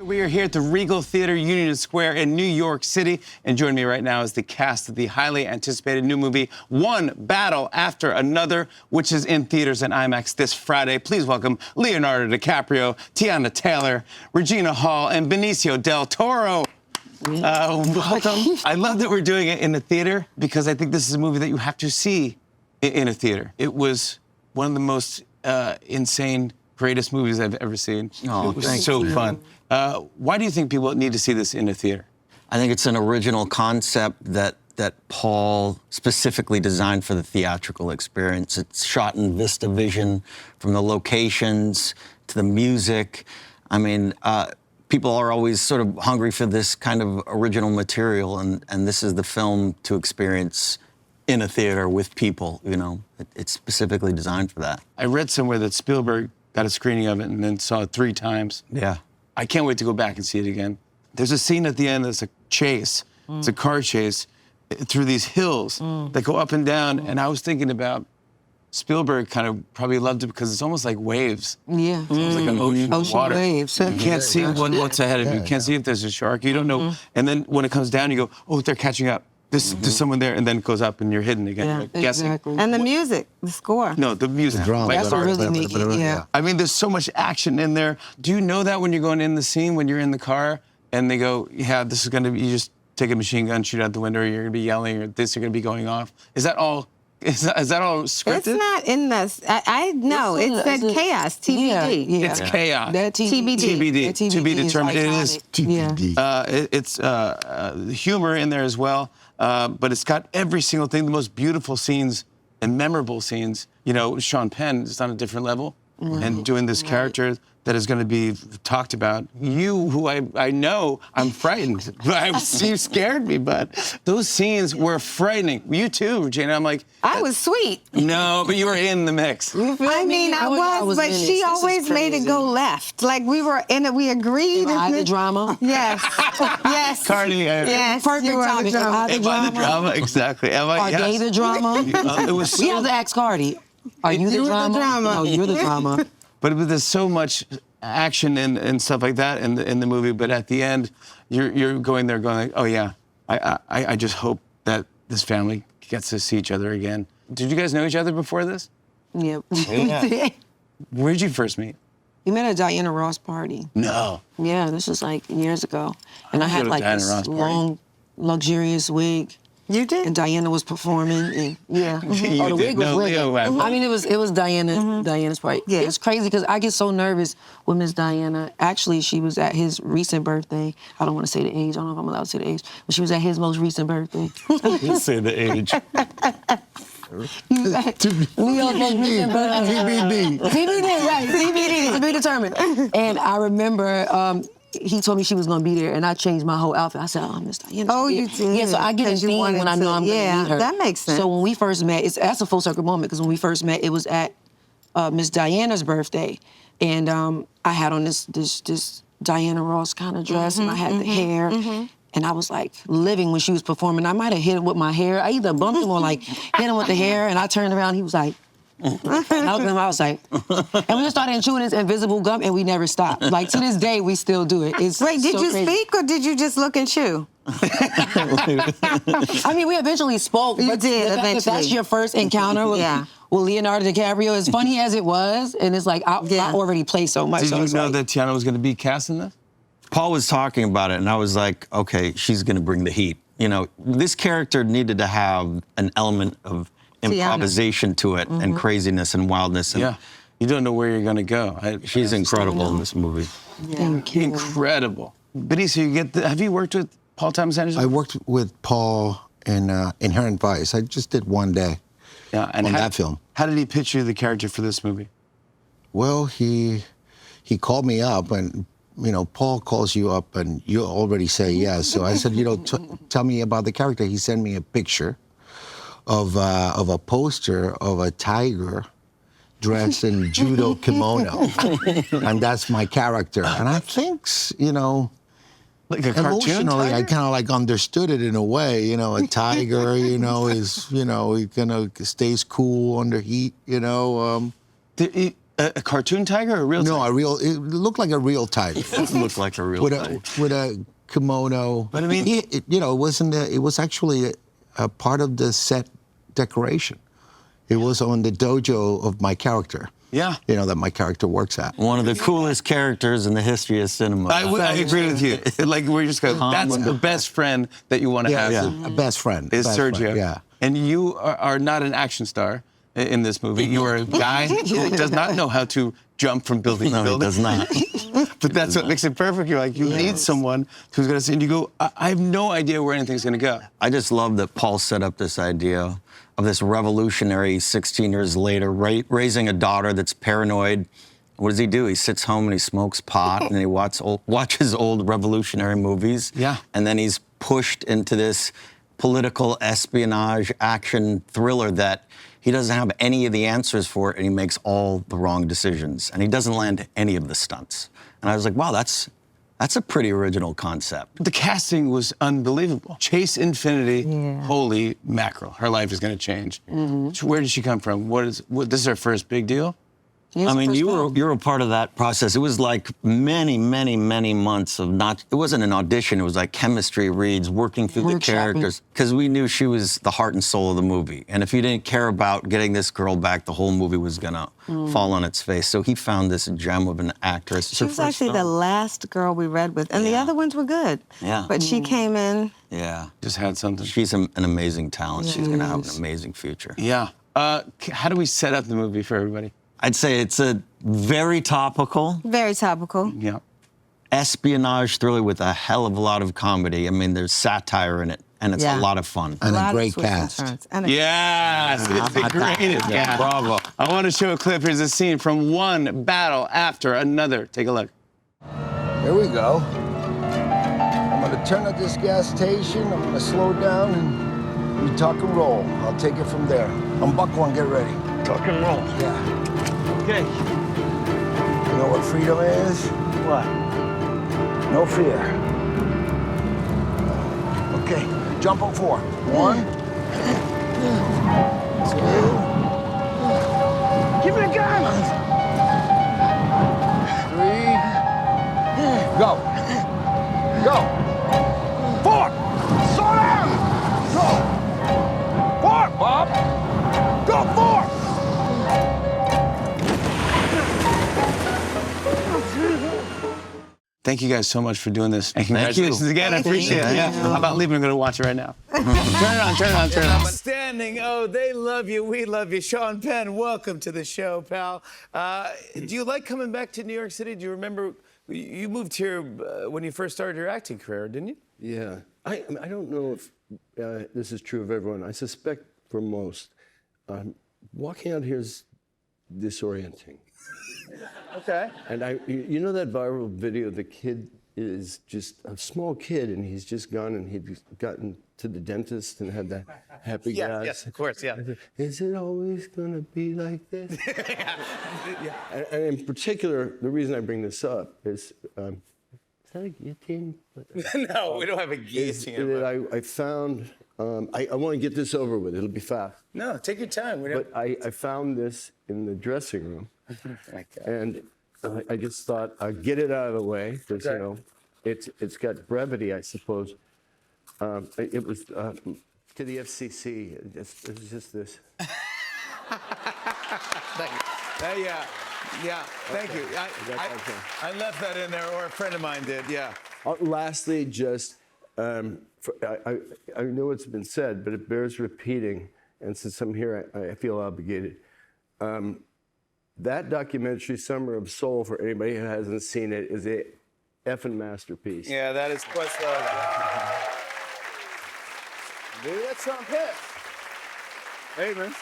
We are here at the Regal Theater, Union Square in New York City. And joining me right now is the cast of the highly anticipated new movie, One Battle After Another, which is in theaters and IMAX this Friday. Please welcome Leonardo DiCaprio, Tiana Taylor, Regina Hall, and Benicio del Toro. Welcome. I love that we're doing it in the theater because I think this is a movie that you have to see in a theater. It was one of the most insane, greatest movies I've ever seen. Oh, it was thank so you. fun. Why do you think people need to see this in a theater? I think it's an original concept that Paul specifically designed for the theatrical experience. It's shot in VistaVision, from the locations to the music. I mean, people are always sort of hungry for this kind of original material, and this is the film to experience in a theater with people, you know. It's specifically designed for that. I read somewhere that Spielberg got a screening of it and then saw it 3 times. Yeah. I can't wait to go back and see it again. There's a scene at the end that's a chase. It's a car chase through these hills that go up and down. And I was thinking about Spielberg kind of probably loved it because it's almost like waves. Yeah. It's like an ocean of water. Waves. You can't see what's ahead of you. You can't see if there's a shark. You don't know. And then when it comes down, you go, oh, they're catching up. There's someone there, and then it goes up, and you're hidden again. Yeah, You're guessing. exactly. And the music, the score. No, the music. drama. Like That's what really make it, yeah. I mean, there's so much action in there. Do you know that when you're going in the scene, when you're in the car, and they go, yeah, this is going to be, you just take a machine gun, shoot out the window, or you're going to be yelling, or this are going to be going off. Is that all scripted? It's not in the. I know. It said chaos. TBD. Yeah. It's chaos. That TBD. TBD. That TBD To be is determined. It is iconic. Yeah. it's humor in there as well, but it's got every single thing, the most beautiful scenes and memorable scenes. You know, Sean Penn is on a different level and doing this character that is going to be talked about. You, who I know, I'm frightened. You scared me, but those scenes were frightening. You too, Regina. I'm like, I was sweet. no, but you were in the mix. I mean, I was, but she always made it go left. Like we were in it. We agreed. The drama. Yes. Yes. Cardi, Yes. Perfect you were the timing. drama. Am I the Am I the drama? drama? Exactly. Am I? Are Yes. they the drama? It was so. We have to ask Cardi. Are you the You were the drama? drama. No, you're the drama. But there's so much action and stuff like that in the movie. But at the end, you're going there going like, oh yeah, I just hope that this family gets to see each other again. Did you guys know each other before this? Yeah. Where did you first meet? We met at Diana Ross party. No. Yeah, this was like years ago. And I go had to like Diana this Ross party. long, luxurious wig. You did. And Diana was performing. And, yeah. You Oh, the did. wig was No, red. Leo, I mean, it was Diana. Diana's party. Yeah. It's crazy because I get so nervous with Miss Diana. Actually, she was at his recent birthday. I don't want to say the age. I don't know if I'm allowed to say the age. But she was at his most recent birthday. You say the age. Leo's most recent birthday. TBD. TBD, right? TBD to be determined. And I remember. He told me she was going to be there, and I changed my whole outfit. I said, oh, Miss Diana. Oh, you did. Yeah, so I get a 'Cause you theme wanted when I know to- I'm going to yeah, meet her. that makes sense. So when we first met, that's a full circle moment, because when we first met, it was at Miss Diana's birthday. And I had on this Diana Ross kind of dress, and I had the hair. And I was like living when she was performing. I might have hit him with my hair. I either bumped him or like hit him with the hair, and I turned around, he was like, and I looked at him, I was like, and we just started chewing this invisible gum, and we never stopped. Like, to this day, we still do it. It's Wait, did so you crazy. speak or did you just look and chew? I mean, we eventually spoke. You but did, the fact that eventually. that's your first encounter with, Yeah. with Leonardo DiCaprio, as funny as it was, and it's like, I already play so much. Did so you it's know like, that Tiana was going to be cast in this? Paul was talking about it, and I was like, okay, she's going to bring the heat. You know, this character needed to have an element of improvisation to it, and craziness and wildness. And Yeah. You don't know where you're going to go. she's incredible in this movie. Thank you. Incredible. Benicio, have you worked with Paul Thomas Anderson? I worked with Paul in Inherent Vice. I just did one day and on that film. How did he pitch you the character for this movie? Well, he called me up, and you know, Paul calls you up, and you already say yes. So I said, you know, tell me about the character. He sent me a picture of a poster of a tiger dressed in judo kimono, and that's my character. And I think, you know, Like a cartoon emotionally, I tiger? kind of like understood it in a way. You know, a tiger, you know, is, you know, he kind of stays cool under heat. You know. A cartoon tiger or a real No, tiger? it looked like a real tiger. It looked like a real with tiger. with a kimono. But I mean- it was actually a part of the set decoration. It was on the dojo of my character. Yeah. That my character works at. One of the coolest characters in the history of cinema. I agree with you. Like we're just going. That's the best friend that you want to have. A best friend. Is best Sergio. friend, yeah. And you are not an action star in this movie. You are a guy who does not know how to jump from building to No, he building. does not. But that's what makes it perfect. You're like, you need someone who's going to say, and you go, I have no idea where anything's going to go. I just love that Paul set up this idea of this revolutionary 16 years later raising a daughter that's paranoid. What does he do? He sits home and he smokes pot and he watches old revolutionary movies. Yeah. And then he's pushed into this political espionage action thriller that he doesn't have any of the answers for it, and he makes all the wrong decisions. And he doesn't land any of the stunts. And I was like, wow, that's a pretty original concept. The casting was unbelievable. Chase Infinity, holy mackerel, her life is going to change. Where did she come from? This is her first big deal? I mean, you were a part of that process. It was like many, many, many months of not. It wasn't an audition. It was like chemistry reads, working through the characters, because we knew she was the heart and soul of the movie. And if you didn't care about getting this girl back, the whole movie was gonna fall on its face. So he found this gem of an actress. She was actually the last girl we read with, and the other ones were good. Yeah. But she came in. Yeah. Just had something. She's an amazing talent. She's gonna have an amazing future. Yeah. How do we set up the movie for everybody? I'd say it's a very topical Very topical. Yeah. espionage thriller with a hell of a lot of comedy. I mean, there's satire in it, and it's a lot of fun. And a lot of great twists and cast. turns. And a- Yes, it's the greatest. Yeah, bravo. I want to show a clip. Here's a scene from one battle after another. Take a look. Here we go. I'm gonna turn at this gas station. I'm gonna slow down and we talk and roll. I'll take it from there. Unbuckle and get ready. Talk and roll. Yeah. Okay. You know what freedom is? What? No fear. Okay, jump on 4. 1, 2. Give me the gun! 3. Go. Go. 4. Slow down. Go. 4, Bob. Go 4. Thank you guys so much for doing this. And you. congratulations again. I appreciate it. Thank Yeah. you. How about leaving? I'm going to watch it right now. Turn it on, turn it on, turn it on. Outstanding. Oh, they love you. We love you. Sean Penn, welcome to the show, pal. Do you like coming back to New York City? Do you remember you moved here when you first started your acting career, didn't you? Yeah. I don't know if this is true of everyone. I suspect for most. Walking out here is disorienting. Okay. And you know that viral video, the kid is just a small kid and he's just gone and he'd gotten to the dentist and had that happy gas. Yes, of course, yeah. Is it always gonna be like this? And in particular, the reason I bring this up is that a guillotine? No, we don't have a Is guillotine. that I found, I want to get this over with, it'll be fast. No, take your time. We don't. But I found this in the dressing room, and I just thought I'd get it out of the way because Okay. you know, it's got brevity, I suppose. It was to the FCC. It was just this. Yeah, thank you. I left that in there, or a friend of mine did, yeah. Lastly, just I know it's been said, but it bears repeating. And since I'm here, I feel obligated. That documentary, Summer of Soul, for anybody who hasn't seen it, is a effing masterpiece. Yeah, that is Questlove. Maybe that's Sean Penn. Hey, man.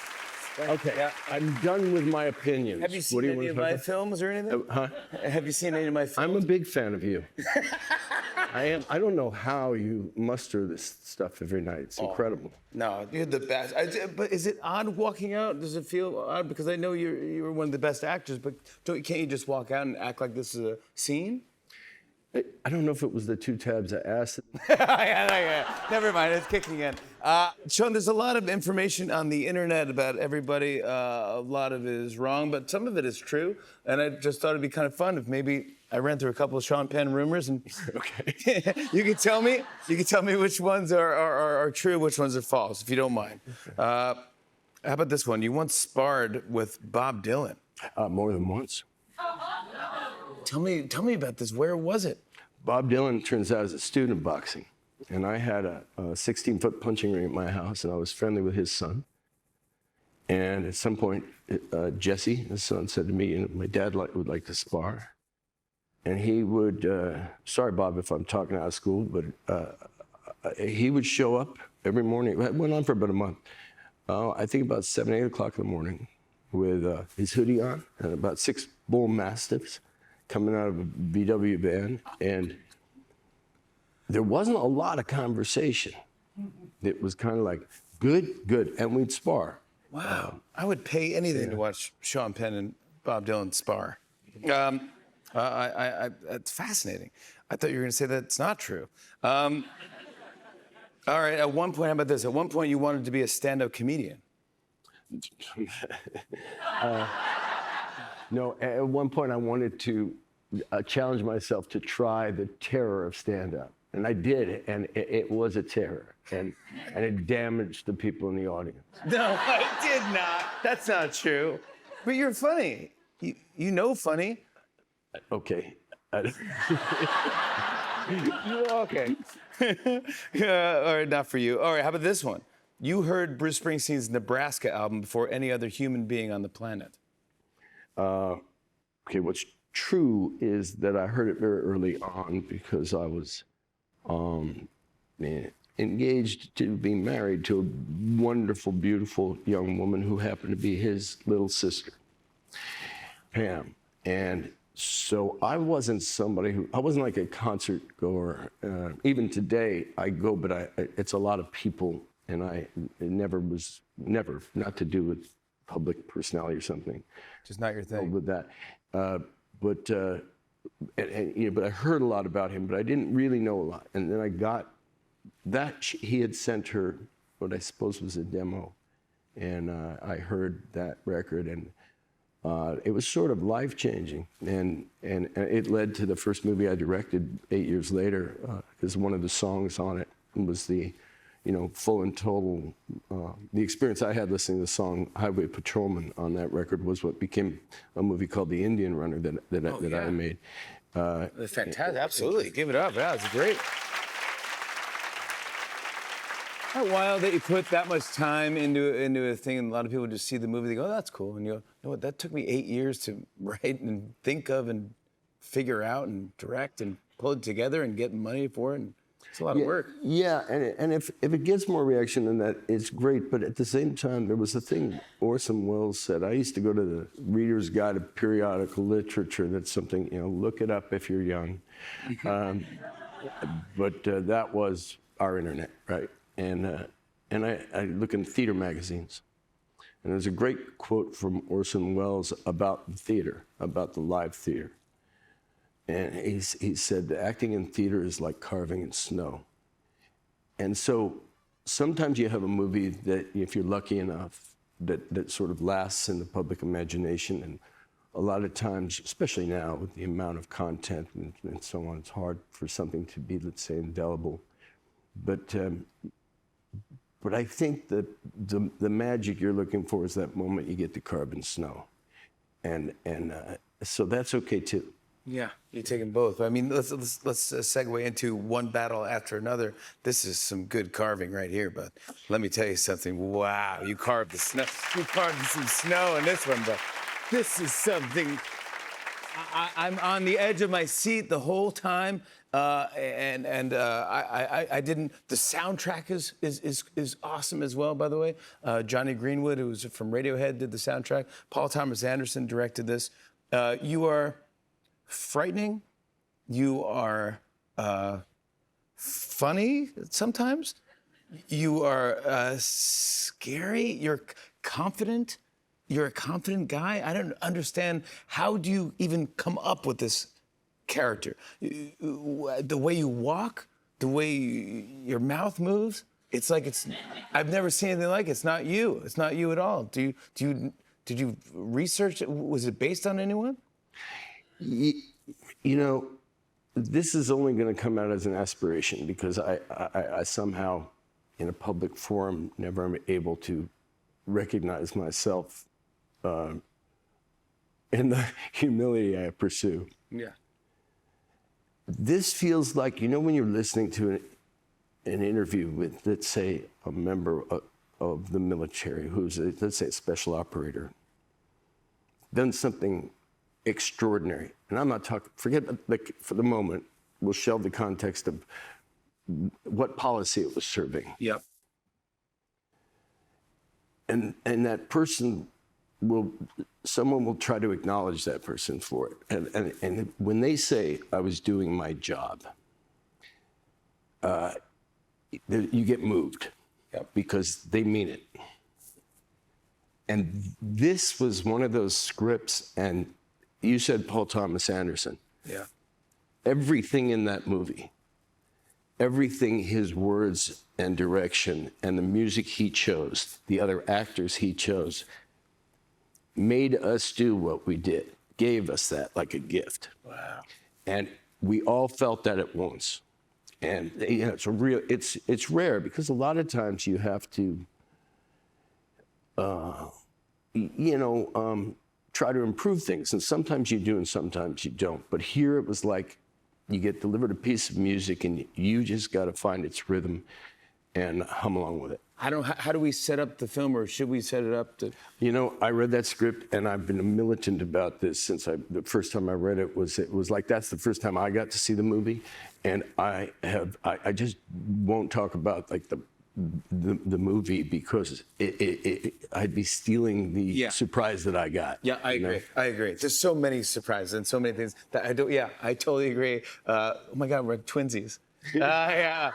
Okay, Yeah. I'm done with my opinions. Have you What seen do you any want of to talk my about? films or anything? Huh? Have you seen any of my films? I'm a big fan of you. I am. I don't know how you muster this stuff every night. It's incredible. No, you're the best. But is it odd walking out? Does it feel odd? Because I know you're one of the best actors, but can't you just walk out and act like this is a scene? I don't know if it was the 2 tabs of acid. Never mind, it's kicking in. Sean, there's a lot of information on the internet about everybody. A lot of it is wrong, but some of it is true. And I just thought it'd be kind of fun if maybe I ran through a couple of Sean Penn rumors, and you can tell me which ones are true, which ones are false, if you don't mind. How about this one? You once sparred with Bob Dylan. More than once. Tell me about this. Where was it? Bob Dylan, turns out, is a student of boxing. And I had a 16-foot punching ring at my house, and I was friendly with his son. And at some point, Jesse, his son, said to me, you know, my dad would like to spar. And he would, sorry, Bob, if I'm talking out of school, but he would show up every morning. It went on for about a month. I think about 7, 8 o'clock in the morning with his hoodie on and about 6 bull mastiffs coming out of a VW van. And there wasn't a lot of conversation. It was kind of like, good, and we'd spar. Wow. I would pay anything to watch Sean Penn and Bob Dylan spar. It's fascinating. I thought you were going to say that's not true. All right, at one point, how about this? At one point, you wanted to be a stand-up comedian. No, at one point I wanted to challenge myself to try the terror of stand-up. And I did, and it was a terror. And it damaged the people in the audience. No, I did not. That's not true. But you're funny. You know funny. Okay. Okay. All right, not for you. All right, how about this one? You heard Bruce Springsteen's Nebraska album before any other human being on the planet. Okay, what's true is that I heard it very early on because I was engaged to be married to a wonderful, beautiful young woman who happened to be his little sister, Pam. And so I wasn't I wasn't like a concert goer. Even today, I go, but it's a lot of people, and it never, not to do with public personality or something. Just not your thing. With that. But I heard a lot about him, but I didn't really know a lot. And then I got that he had sent her what I suppose was a demo, and I heard that record, and it was sort of life-changing, and it led to the first movie I directed 8 years later, because one of the songs on it was the, full and total, the experience I had listening to the song Highway Patrolman on that record was what became a movie called The Indian Runner that I made. Fantastic, absolutely. Give it up. Yeah, it's great. Isn't it wild that you put that much time into a thing, and a lot of people just see the movie, they go, oh, that's cool. And you go, you know what, that took me 8 years to write and think of and figure out and direct and pull it together and get money for it. And it's a lot of work. Yeah, and if it gets more reaction than that, it's great. But at the same time, there was a thing Orson Welles said. I used to go to the Reader's Guide of Periodical Literature. That's something, look it up if you're young. But that was our internet, right? And I look in theater magazines. And there's a great quote from Orson Welles about the theater, about the live theater. And he said, acting in theater is like carving in snow. And so sometimes you have a movie that, if you're lucky enough, that sort of lasts in the public imagination. And a lot of times, especially now with the amount of content and so on, it's hard for something to be, let's say, indelible. But I think that the magic you're looking for is that moment you get to carve in snow. And so that's okay too. Yeah, you're taking both. I mean, let's segue into one battle after another. This is some good carving right here, but let me tell you something. Wow, you carved the snow. You carved some snow in this one, but this is something. I'm on the edge of my seat the whole time, I didn't. The soundtrack is awesome as well, by the way. Johnny Greenwood, who was from Radiohead, did the soundtrack. Paul Thomas Anderson directed this. You are frightening. You are funny sometimes. You are scary. You're confident. You're a confident guy. I don't understand. How do you even come up with this character. The way you walk, the way your mouth moves, it's like I've never seen anything like it. It's not you. It's not you at all. Did you research it? Was it based on anyone? You know, this is only going to come out as an aspiration because I somehow, in a public forum, never am able to recognize myself in the humility I pursue. Yeah. This feels like, you know, when you're listening to an interview with, let's say, a member of the military who's, let's say, a special operator, done something extraordinary. And I'm not talking, forget, like, for the moment, we'll shelve the context of what policy it was serving. Yep. And that person someone will try to acknowledge that person for it. And when they say, I was doing my job, you get moved because they mean it. And this was one of those scripts, and you said Paul Thomas Anderson. Yeah. Everything in that movie, everything, his words and direction and the music he chose, the other actors he chose, made us do what we did, gave us that like a gift. Wow. And we all felt that at once. And you know, it's rare because a lot of times you have to, try to improve things. And sometimes you do and sometimes you don't. But here it was like you get delivered a piece of music and you just got to find its rhythm and hum along with it. How do we set up the film, or should we set it up to? You know, I read that script, and I've been militant about this since the first time I read it was like that's the first time I got to see the movie, and I just won't talk about like the movie because I'd be stealing the surprise that I got. Yeah, I agree. I agree. There's so many surprises and so many things that I don't. Yeah, I totally agree. Oh my God, we're twinsies. Yeah.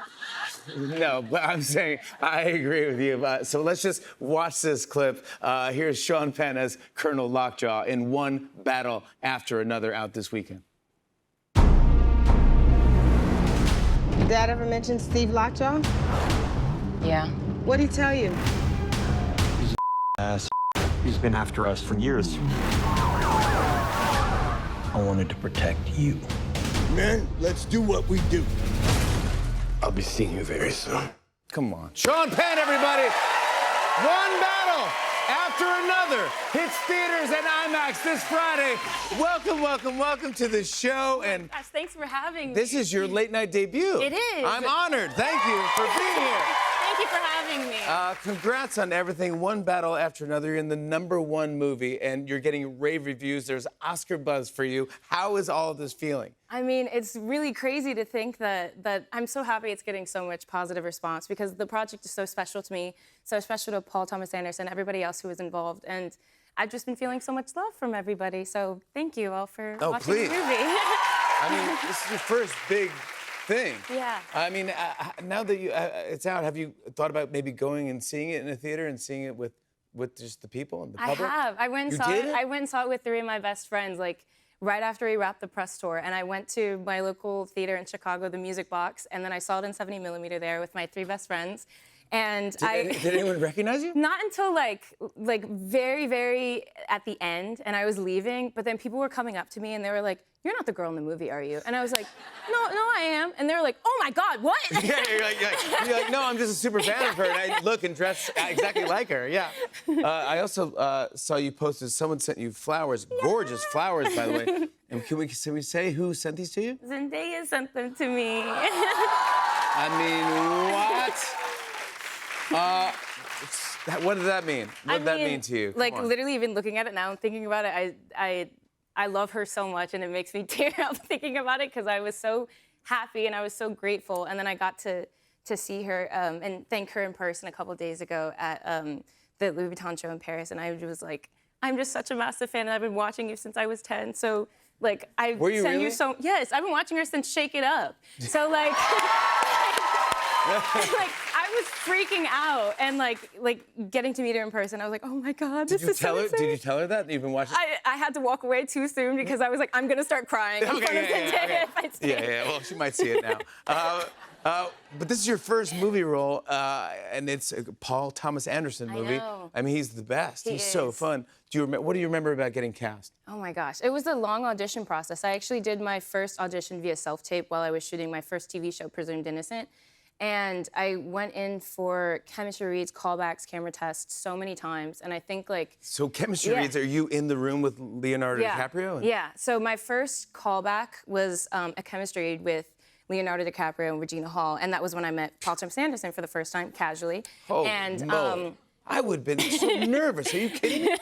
No, but I'm saying I agree with you. So let's just watch this clip. Here's Sean Penn as Colonel Lockjaw in One Battle After Another, out this weekend. Dad ever mention Steve Lockjaw? Yeah. What'd he tell you? Ass. He's been after us for years. I wanted to protect you. Men, let's do what we do. I'll be seeing you very soon. Come on. Sean Penn, everybody. One Battle After Another hits theaters and IMAX this Friday. Welcome, welcome, welcome to the show. And Gosh, thanks for having me. this is your late night debut. It is. I'm honored. Thank you for being here. Thank you for having me. Congrats on everything. One Battle After Another. You're in the #1 movie, and you're getting rave reviews. There's Oscar buzz for you. How is all of this feeling? I mean, it's really crazy to think that I'm so happy it's getting so much positive response because the project is so special to me, so special to Paul Thomas Anderson, everybody else who was involved, and I've just been feeling so much love from everybody. So thank you all for watching please. the movie. I mean, this is your first big thing. Yeah. I mean, now that it's out, have you thought about maybe going and seeing it in a theater and seeing it with just the people and the public? I have. I went and You saw did it. it? I went and saw it with 3 of my best friends, like right after we wrapped the press tour. And I went to my local theater in Chicago, the Music Box, and then I saw it in 70mm there with my 3 best friends. And Did anyone recognize you? Not until like very, very at the end, and I was leaving, but then people were coming up to me and they were like, "You're not the girl in the movie, are you?" And I was like, no, I am. And they were like, "Oh my God, what?" Yeah, you're like, no, I'm just a super fan of her, and I look and dress exactly like her. Yeah. I also saw you posted. Someone sent you flowers, gorgeous flowers, by the way. And can we say who sent these to you? Zendaya sent them to me. I mean, what? What did that mean? What did that mean to you? Come Like on. literally, even looking at it now and thinking about it, I love her so much, and it makes me tear up thinking about it because I was so happy and I was so grateful, and then I got to see her and thank her in person a couple days ago at the Louis Vuitton show in Paris, and I was like, I'm just such a massive fan, and I've been watching you since I was 10. So like I Were you send really? you so yes, I've been watching her since Shake It Up. So like. Like, I was freaking out, and like getting to meet her in person, I was like, oh my God, this is so insane. Did you tell her that? You've been watching? I had to walk away too soon because I was like, I'm gonna start crying in front of Zendaya if I stay. Yeah. Well, she might see it now. But this is your first movie role, and it's a Paul Thomas Anderson movie. I know. I mean, he's the best. He's so is. fun. What do you remember about getting cast? Oh my gosh, it was a long audition process. I actually did my first audition via self-tape while I was shooting my first TV show, Presumed Innocent. And I went in for chemistry reads, callbacks, camera tests so many times. And I think like... So chemistry reads, are you in the room with Leonardo DiCaprio? Yeah, so my first callback was a chemistry read with Leonardo DiCaprio and Regina Hall. And that was when I met Paul Thomas Anderson for the first time, casually. Holy and moly. I would have been so nervous. Are you kidding me?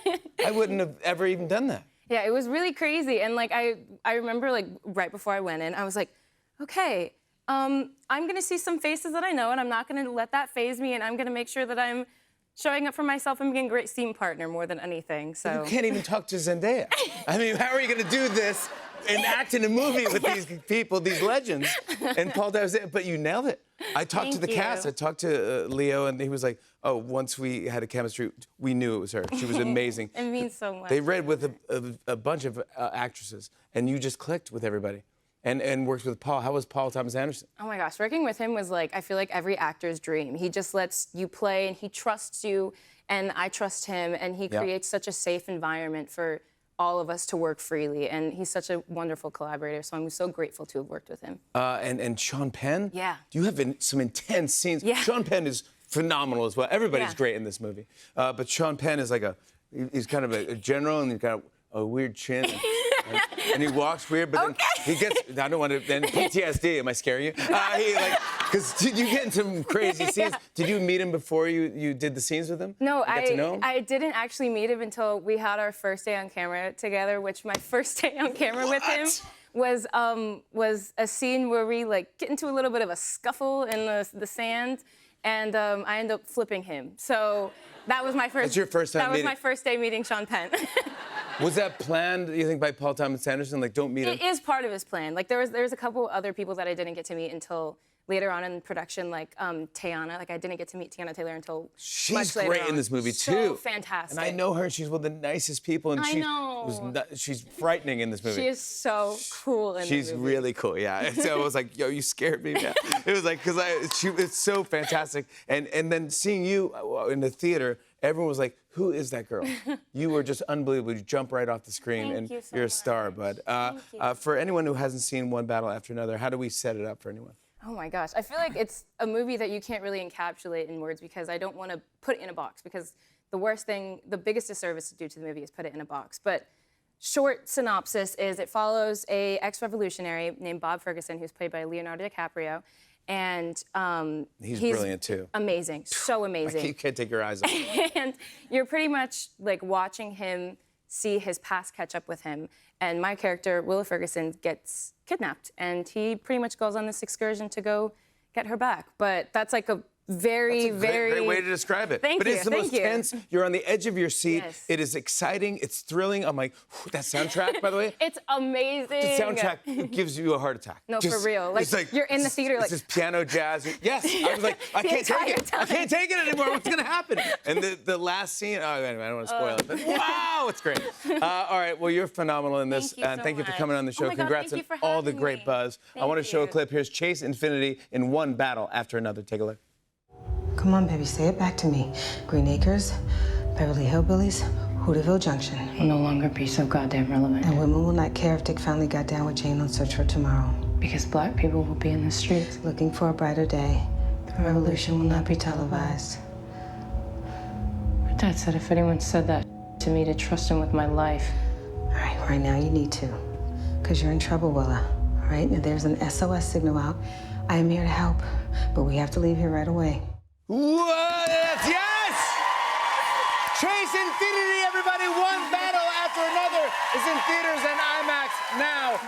I wouldn't have ever even done that. Yeah, it was really crazy. And like I remember like right before I went in, I was like, okay, I'm gonna see some faces that I know, and I'm not gonna let that faze me, and I'm gonna make sure that I'm showing up for myself and being a great scene partner more than anything. So you can't even talk to Zendaya. I mean, how are you gonna do this and act in a movie with these people, these legends, and Paul Thomas? But you nailed it. I talked to the cast. I talked to Leo, and he was like, "Oh, once we had a chemistry, we knew it was her. She was amazing." It means so much. They read with a bunch of actresses, and you just clicked with everybody. And worked with Paul. How was Paul Thomas Anderson? Oh my gosh, working with him was like, I feel like every actor's dream. He just lets you play and he trusts you and I trust him and he creates such a safe environment for all of us to work freely. And he's such a wonderful collaborator, so I'm so grateful to have worked with him. And Sean Penn? Yeah. You have some intense scenes. Yeah. Sean Penn is phenomenal as well. Everybody's great in this movie. But Sean Penn is like he's kind of a general and he's got a weird chin. And he walks weird, but then he gets. I don't want to. Then PTSD. Am I scaring you? Because you get in some crazy scenes. Did you meet him before you did the scenes with him? No, you got to know him? I didn't actually meet him until we had our first day on camera together. Which my first day on camera with him was a scene where we like get into a little bit of a scuffle in the sand, and I end up flipping him. So that was my first. That's your first time That was meeting. my first day meeting Sean Penn. Was that planned, you think, by Paul Thomas Anderson? Like, don't meet him? It is part of his plan. Like, there was a couple other people that I didn't get to meet until later on in production, like Teyana. Like, I didn't get to meet Teyana Taylor until She's much later great on. in this movie, too. So fantastic. And I know her. She's one of the nicest people. And I know. She's frightening in this movie. She is so cool in She's the movie. really cool, yeah. So I was like, yo, you scared me, man. It was like, it's so fantastic. And then seeing you in the theater, everyone was like, who is that girl? You were just unbelievable. You jump right off the screen, Thank and you so you're a much. star, bud. Thank you. For anyone who hasn't seen One Battle After Another, how do we set it up for anyone? Oh my gosh. I feel like it's a movie that you can't really encapsulate in words because I don't want to put it in a box because the biggest disservice to do to the movie is put it in a box. But short synopsis is it follows a ex-revolutionary named Bob Ferguson who's played by Leonardo DiCaprio. And He's brilliant, too. Amazing, so amazing. You can't take your eyes off him. And you're pretty much like watching him see his past catch up with him. And my character, Willa Ferguson, gets kidnapped. And he pretty much goes on this excursion to go get her back. But that's like a very, Great way to describe it. Thank but you, it's the thank most you. tense. You're on the edge of your seat. Yes. It is exciting. It's thrilling. I'm like, that soundtrack, by the way. It's amazing. The soundtrack gives you a heart attack. No, for real. Like, it's you're in the theater, it's like- this piano jazz. Yes, I was like, I can't take entire it. I time. can't take it anymore. What's gonna happen? And the last scene. Oh, anyway, I don't want to spoil it. But wow, it's great. All right, well, you're phenomenal in this, Thank you and so thank you for much. coming on the show. Oh my God, Congrats thank you on for all the having great me. buzz. I Thank want to show a you. clip. Here's Chase Infinity in One Battle After Another. Take a look. Come on, baby, say it back to me. Green Acres, Beverly Hillbillies, Hooterville Junction. Will no longer be so goddamn relevant. And women will not care if Dick finally got down with Jane on Search for Tomorrow. Because black people will be in the streets. Looking for a brighter day. The revolution will not be televised. My dad said if anyone said that to me to trust him with my life. All right now you need to. Because you're in trouble, Willa. All right, now there's an SOS signal out. I am here to help, but we have to leave here right away. What? Yes! Chase Infinity, everybody. One Battle After Another is in theaters and IMAX now.